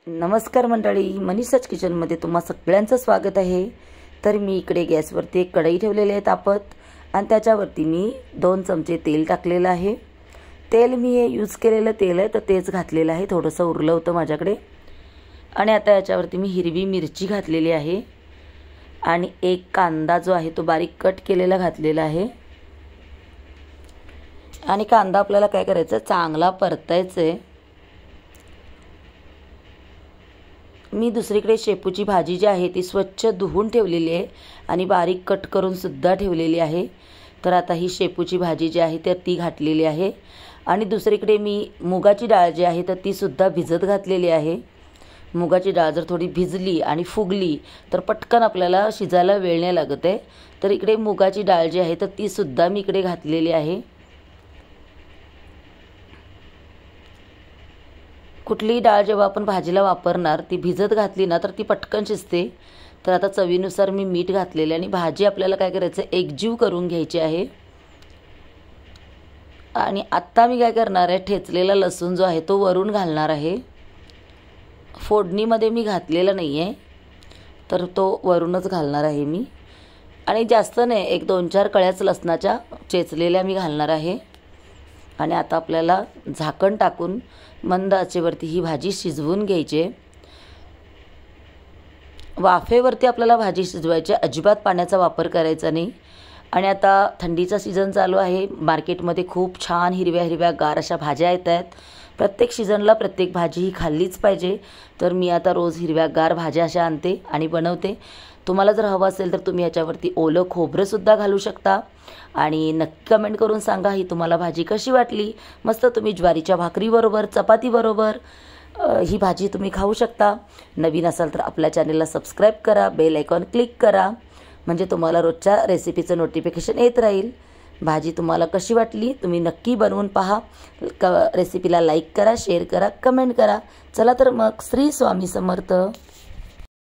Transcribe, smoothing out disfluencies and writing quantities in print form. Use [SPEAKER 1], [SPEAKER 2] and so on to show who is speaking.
[SPEAKER 1] नमस्कार मंडळी, मनीषाच किचनमध्ये तुम्हा सगळ्यांचं स्वागत आहे। तर मी इकडे गॅसवरती एक कढई ठेवलेली आहे तापत आणि त्याच्यावरती मी 2 चमचे तेल टाकलेलं आहे। तेल मी हे यूज केलेलं तेल आहे, तर तेच घातलेलं आहे, थोडंसं उरलं होतं माझ्याकडे। आणि आता याच्यावरती मी हिरवी मिरची घातलेली आहे आणि एक कांदा जो आहे तो बारीक कट केलेला घातलेला आहे। आणि कांदा आपल्याला काय करायचं, चांगला परतायचा आहे। मी दुसरीकडे शेपूची भाजी जी आहे ती स्वच्छ धुवून ठेवलेली आहे आणि बारीक कट करून सुद्धा ठेवलेली आहे। तर आता ही शेपूची भाजी जी आहे तर ती घातलेली आहे आणि दुसरीकडे मी मुगाची डाळ जी आहे तर ती सुद्धा भिजत घातलेली आहे। मुगाची डाळ जर थोडी भिजली आणि फुगली तर पटकन आपल्याला शिजायला वेळ नाही लागत आहे। तर इकडे मुगाची डाळ जी आहे तर ती सुद्धा मी इकडे घातलेली आहे। कुठलीही डाळ जेव्हा आपण भाजीला वापरणार ती भिजत घातली ना तर ती पटकन शिजते। तर आता चवीनुसार मी मीठ घातलेले आणि भाजी आपल्याला काय करायचं, एकजीव करून घ्यायची आहे। आणि आता मी काय करणार आहे, ठेचलेला लसूण जो आहे तो वरून घालणार आहे। फोडणीमध्ये मी घातलेला नाही आहे, तर तो वरूनच घालणार आहे मी। आणि जास्त नाही, एक 2-4 कळ्याच लसणाच्या चेचलेल्या मी घालणार आहे। आणि आता आपल्याला झाकण टाकून मंद आचेवरती ही भाजी शिजवून घ्यायची। वाफेवरती आपल्याला भाजी शिजवायची, अजिबात पाण्याचा वापर करायचा नाही। आणि आता थंडीचा सीझन चालू आहे, मार्केटमध्ये खूप छान हिरव्या हिरव्या गार अशा भाज्या येत आहेत। प्रत्येक सीझनला प्रत्येक भाजी ही खाल्लीच पाहिजे। तर मी आता रोज हिरव्या गार भाज्या अशा आणते आणि बनवते। तुम्हाला जर हवं असेल तर तुम्ही याच्यावरती ओलं खोबरं सुद्धा घालू शकता। आणि नक्की कमेंट करून सांगा ही तुम्हाला भाजी कशी वाटली। मस्त तुम्ही ज्वारीच्या भाकरीबरोबर, चपातीबरोबर ही भाजी तुम्ही खाऊ शकता। नवीन असाल तर आपल्या चॅनलला सबस्क्राईब करा, बेल आयकॉन क्लिक करा, म्हणजे तुम्हाला रोजच्या रेसिपीचं नोटिफिकेशन येत राहील। भाजी तुम्हाला कशी वाटली तुम्ही नक्की बनवून पहा। रेसिपीला लाईक करा, शेअर करा, कमेंट करा। चला तर मग, श्री स्वामी समर्थ।